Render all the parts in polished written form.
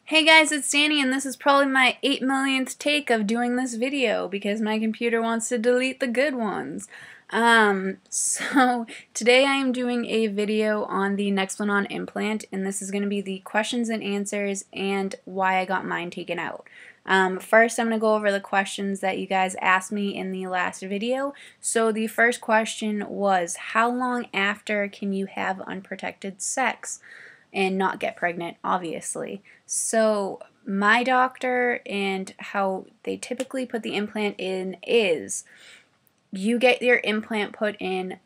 Hey guys, it's Danny, and this is probably my 8 millionth take of doing this video because my computer wants to delete the good ones. So today I am doing a video on the Nexplanon implant, and this is going to be the questions and answers and why I got mine taken out. First, I'm going to go over the questions that you guys asked me in the last video. So the first question was, how long after can you have unprotected sex and not get pregnant, obviously? So my doctor and how they typically put the implant in is you get your implant put in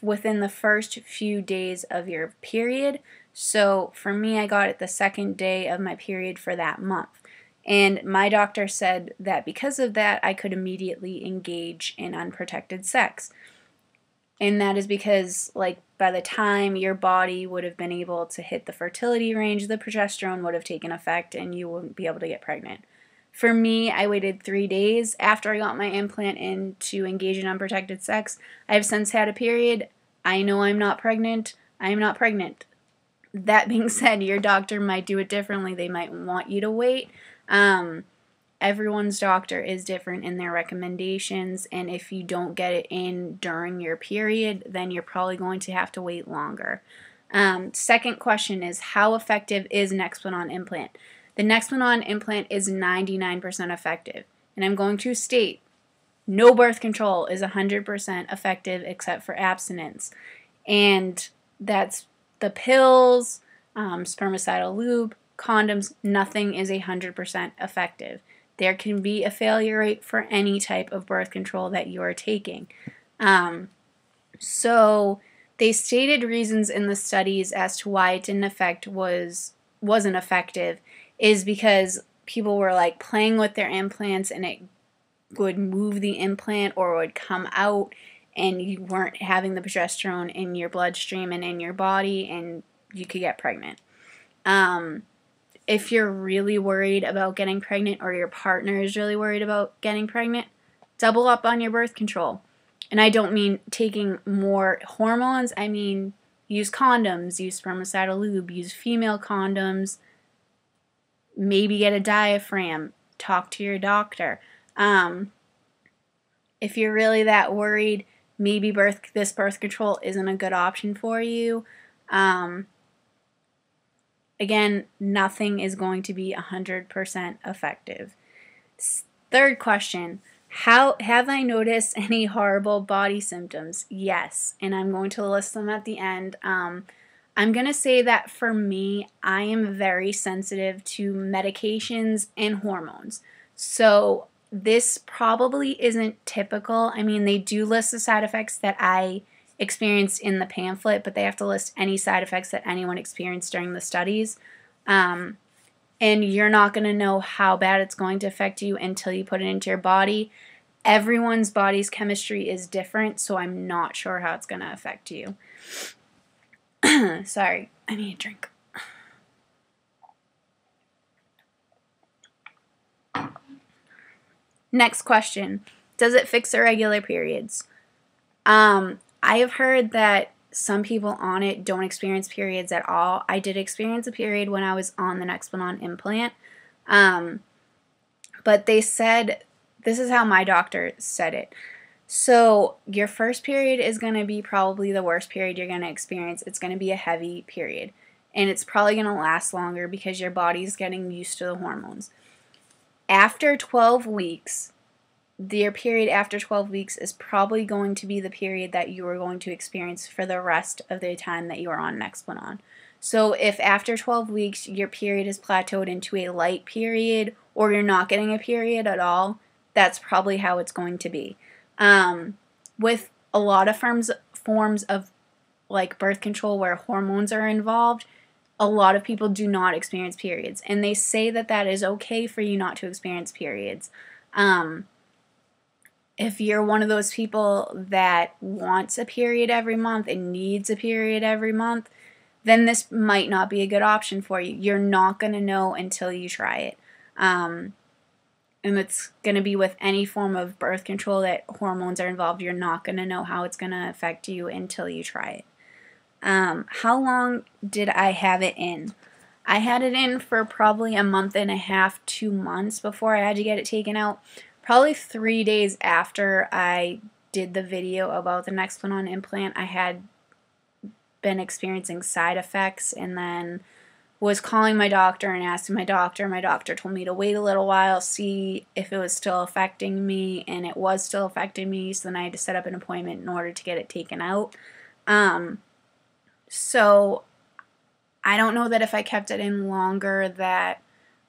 within the first few days of your period. So for me, I got it the second day of my period for that month. And my doctor said that because of that, I could immediately engage in unprotected sex. And that is because, like, by the time your body would have been able to hit the fertility range, the progesterone would have taken effect and you wouldn't be able to get pregnant. For me, I waited 3 days after I got my implant in to engage in unprotected sex. I have since had a period. I know I'm not pregnant. I am not pregnant. That being said, your doctor might do it differently. They might want you to wait. Everyone's doctor is different in their recommendations, and if you don't get it in during your period, then you're probably going to have to wait longer. Second question is, how effective is Nexplanon implant? The Nexplanon implant is 99% effective, and I'm going to state no birth control is 100% effective except for abstinence, and that's the pills, spermicidal lube, condoms. Nothing is 100% effective. There can be a failure rate for any type of birth control that you are taking. So they stated reasons in the studies as to why it wasn't effective is because people were like playing with their implants and it would move the implant or would come out and you weren't having the progesterone in your bloodstream and in your body and you could get pregnant. If you're really worried about getting pregnant or your partner is really worried about getting pregnant, double up on your birth control. And I don't mean taking more hormones. I mean use condoms, use spermicidal lube, use female condoms, maybe get a diaphragm, talk to your doctor. If you're really that worried, maybe this birth control isn't a good option for you. Again, nothing is going to be 100% effective. Third question, have I noticed any horrible body symptoms? Yes, and I'm going to list them at the end. I'm going to say that for me, I am very sensitive to medications and hormones. So this probably isn't typical. I mean, they do list the side effects that I experienced in the pamphlet, but they have to list any side effects that anyone experienced during the studies. And you're not going to know how bad it's going to affect you until you put it into your body. Everyone's body's chemistry is different, so I'm not sure how it's going to affect you. Sorry, I need a drink. Next question, does it fix irregular periods? I have heard that some people on it don't experience periods at all. I did experience a period when I was on the Nexplanon implant. But they said, this is how my doctor said it. So your first period is going to be probably the worst period you're going to experience. It's going to be a heavy period. And it's probably going to last longer because your body's getting used to the hormones. After 12 weeks, your period after 12 weeks is probably going to be the period that you are going to experience for the rest of the time that you are on Nexplanon. So if after 12 weeks your period is plateaued into a light period or you're not getting a period at all, that's probably how it's going to be. With a lot of forms of like birth control where hormones are involved, a lot of people do not experience periods. And they say that that is okay for you not to experience periods. If you're one of those people that wants a period every month and needs a period every month, then this might not be a good option for you. You're not going to know until you try it. And it's going to be with any form of birth control that hormones are involved. You're not going to know how it's going to affect you until you try it. How long did I have it in? I had it in for probably a month and a half, 2 months before I had to get it taken out. Probably 3 days after I did the video about the Nexplanon implant, I had been experiencing side effects, and then was calling my doctor and asking my doctor. My doctor told me to wait a little while, see if it was still affecting me, and it was still affecting me, so then I had to set up an appointment in order to get it taken out. So I don't know that if I kept it in longer that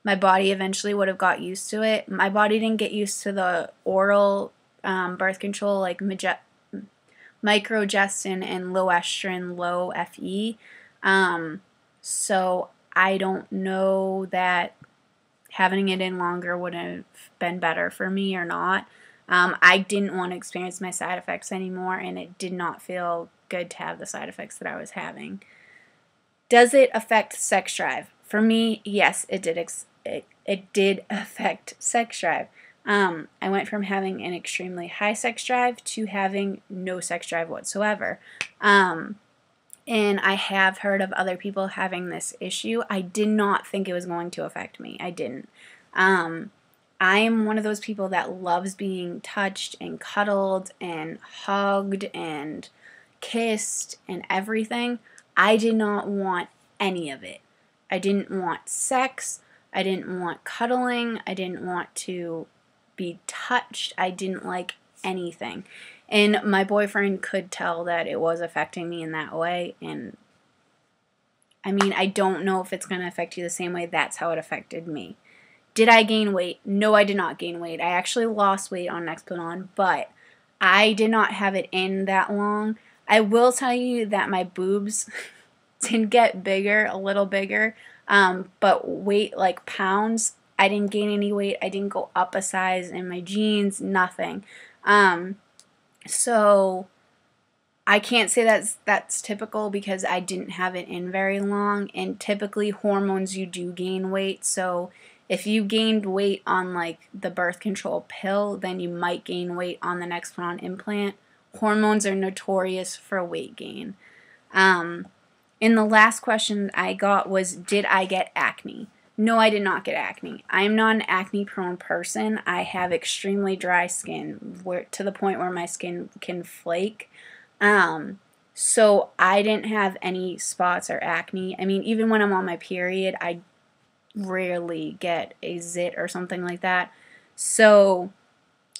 my body eventually would have got used to it. My body didn't get used to the oral birth control, like microgestin and low estrogen, low FE. So I don't know that having it in longer would have been better for me or not. I didn't want to experience my side effects anymore, and it did not feel good to have the side effects that I was having. Does it affect sex drive? For me, yes, it did. It did affect sex drive. I went from having an extremely high sex drive to having no sex drive whatsoever. And I have heard of other people having this issue. I did not think it was going to affect me. I didn't. I am one of those people that loves being touched and cuddled and hugged and kissed and everything. I did not want any of it. I didn't want sex. I didn't want cuddling. I didn't want to be touched. I didn't like anything. And my boyfriend could tell that it was affecting me in that way. And I mean, I don't know if it's going to affect you the same way. That's how it affected me. Did I gain weight? No, I did not gain weight. I actually lost weight on Nexplanon, but I did not have it in that long. I will tell you that my boobs did get bigger, a little bigger, but weight, like pounds, I didn't gain any weight. I didn't go up a size in my jeans, nothing. So I can't say that's typical because I didn't have it in very long, and typically hormones, you do gain weight. So if you gained weight on like the birth control pill, then you might gain weight on the Nexplanon implant. Hormones are notorious for weight gain. And the last question I got was, did I get acne? No, I did not get acne. I am not an acne-prone person. I have extremely dry skin, to the point where my skin can flake. So I didn't have any spots or acne. I mean, even when I'm on my period, I rarely get a zit or something like that. So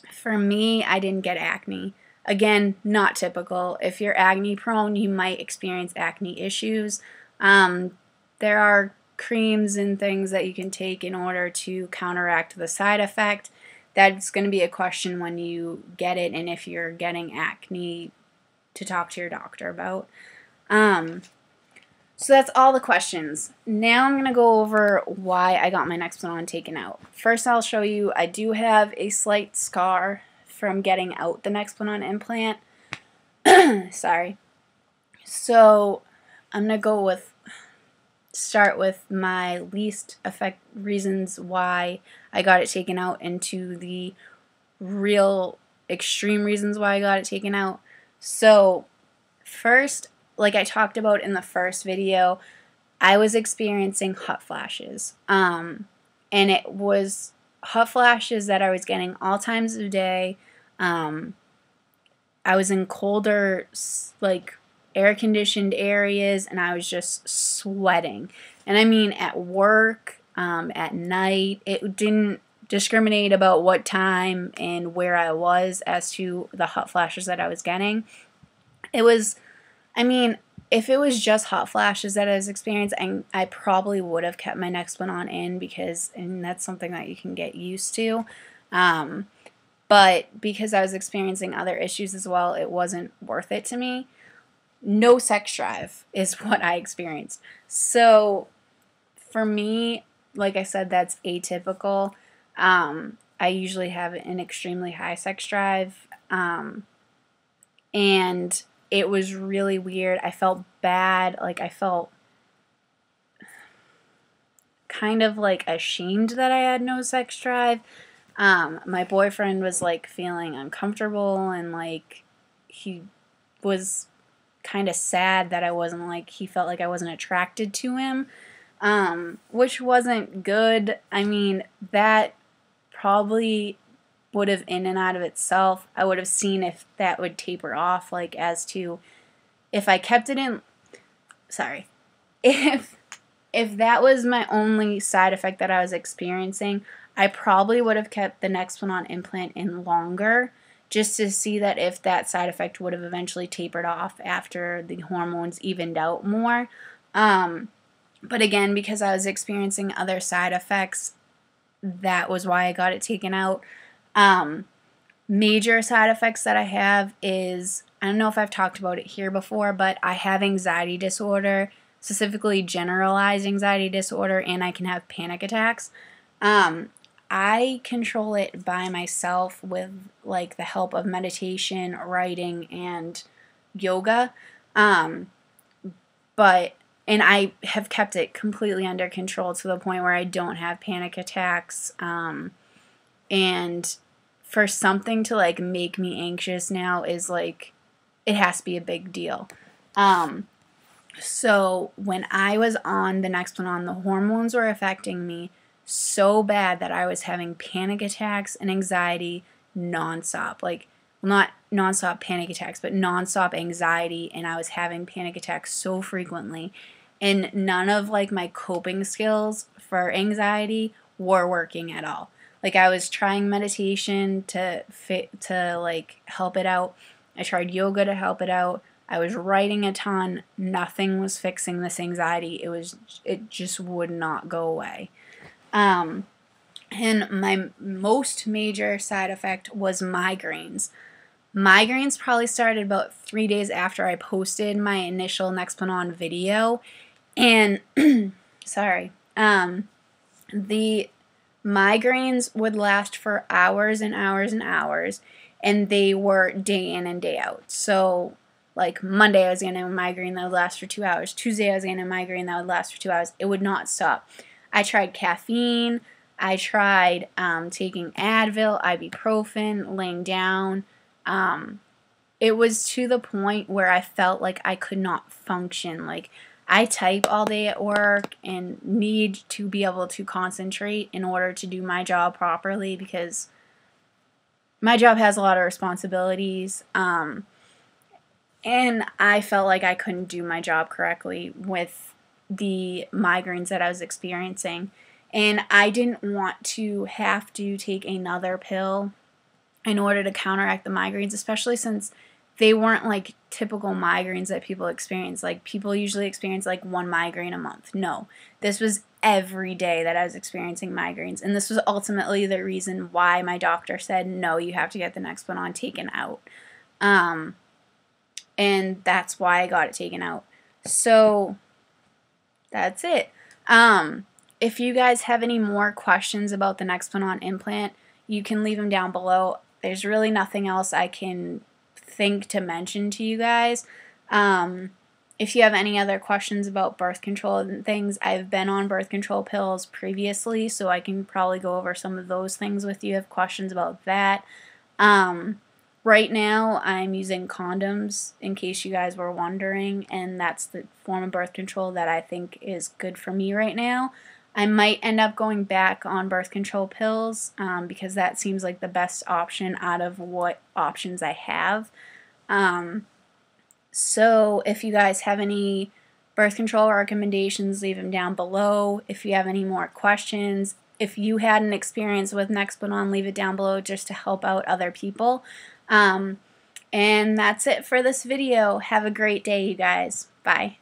for me, I didn't get acne. Again, not typical. If you're acne prone, you might experience acne issues. There are creams and things that you can take in order to counteract the side effect. That's going to be a question when you get it, and if you're getting acne, to talk to your doctor about. So that's all the questions. Now I'm going to go over why I got my Nexplanon taken out. First, I'll show you I do have a slight scar from getting out the Nexplanon implant. Sorry. So I'm going to start with my least reasons why I got it taken out into the real extreme reasons why I got it taken out. So first, like I talked about in the first video, I was experiencing hot flashes. And it was hot flashes that I was getting all times of day. I was in colder, like, air-conditioned areas, and I was just sweating. And I mean at work, at night. It didn't discriminate about what time and where I was as to the hot flashes that I was getting. It was, I mean, if it was just hot flashes that I was experiencing, I probably would have kept my Nexplanon in because, and that's something that you can get used to. But because I was experiencing other issues as well, it wasn't worth it to me. No sex drive is what I experienced. So for me, like I said, that's atypical. I usually have an extremely high sex drive. And it was really weird. I felt bad. Like, I felt kind of like ashamed that I had no sex drive. My boyfriend was like feeling uncomfortable, and like he was kind of sad that I wasn't, like, he felt like I wasn't attracted to him. which wasn't good. I mean, that probably would have in and out of itself. I would have seen if that would taper off, like as to if I kept it in, sorry, if that was my only side effect that I was experiencing, I probably would have kept the Nexplanon implant in longer just to see that if that side effect would have eventually tapered off after the hormones evened out more. But again, because I was experiencing other side effects, that was why I got it taken out. Major side effects that I have is, I don't know if I've talked about it here before, but I have anxiety disorder, specifically generalized anxiety disorder, and I can have panic attacks. I control it by myself with like the help of meditation, writing, and yoga. And I have kept it completely under control to the point where I don't have panic attacks. And for something to like make me anxious now is like, it has to be a big deal. So when I was on the Nexplanon, the hormones were affecting me so bad that I was having panic attacks and anxiety nonstop. Like, well, not nonstop panic attacks, but nonstop anxiety, and I was having panic attacks so frequently. And none of like my coping skills for anxiety were working at all. Like, I was trying meditation to like help it out. I tried yoga to help it out. I was writing a ton. Nothing was fixing this anxiety. It just would not go away. And my most major side effect was migraines. Migraines probably started about 3 days after I posted my initial Nexplanon video. And, sorry, the migraines would last for hours and hours and hours, and they were day in and day out. So, like, Monday I was getting a migraine that would last for 2 hours. Tuesday I was getting a migraine that would last for 2 hours. It would not stop. I tried caffeine. I tried taking Advil, ibuprofen, laying down. It was to the point where I felt like I could not function. Like, I type all day at work and need to be able to concentrate in order to do my job properly because my job has a lot of responsibilities. And I felt like I couldn't do my job correctly with the migraines that I was experiencing. And I didn't want to have to take another pill in order to counteract the migraines, especially since they weren't like typical migraines that people experience. Like, people usually experience like one migraine a month. No, this was every day that I was experiencing migraines. And this was ultimately the reason why my doctor said, no, you have to get the Nexplanon taken out. And that's why I got it taken out. So that's it. If you guys have any more questions about the Nexplanon implant, you can leave them down below. There's really nothing else I can think to mention to you guys. If you have any other questions about birth control and things, I've been on birth control pills previously, so I can probably go over some of those things with you if questions about that. Right now, I'm using condoms, in case you guys were wondering, and that's the form of birth control that I think is good for me right now. I might end up going back on birth control pills because that seems like the best option out of what options I have. So if you guys have any birth control recommendations, leave them down below. If you have any more questions, if you had an experience with Nexplanon, leave it down below just to help out other people. And that's it for this video. Have a great day, you guys. Bye.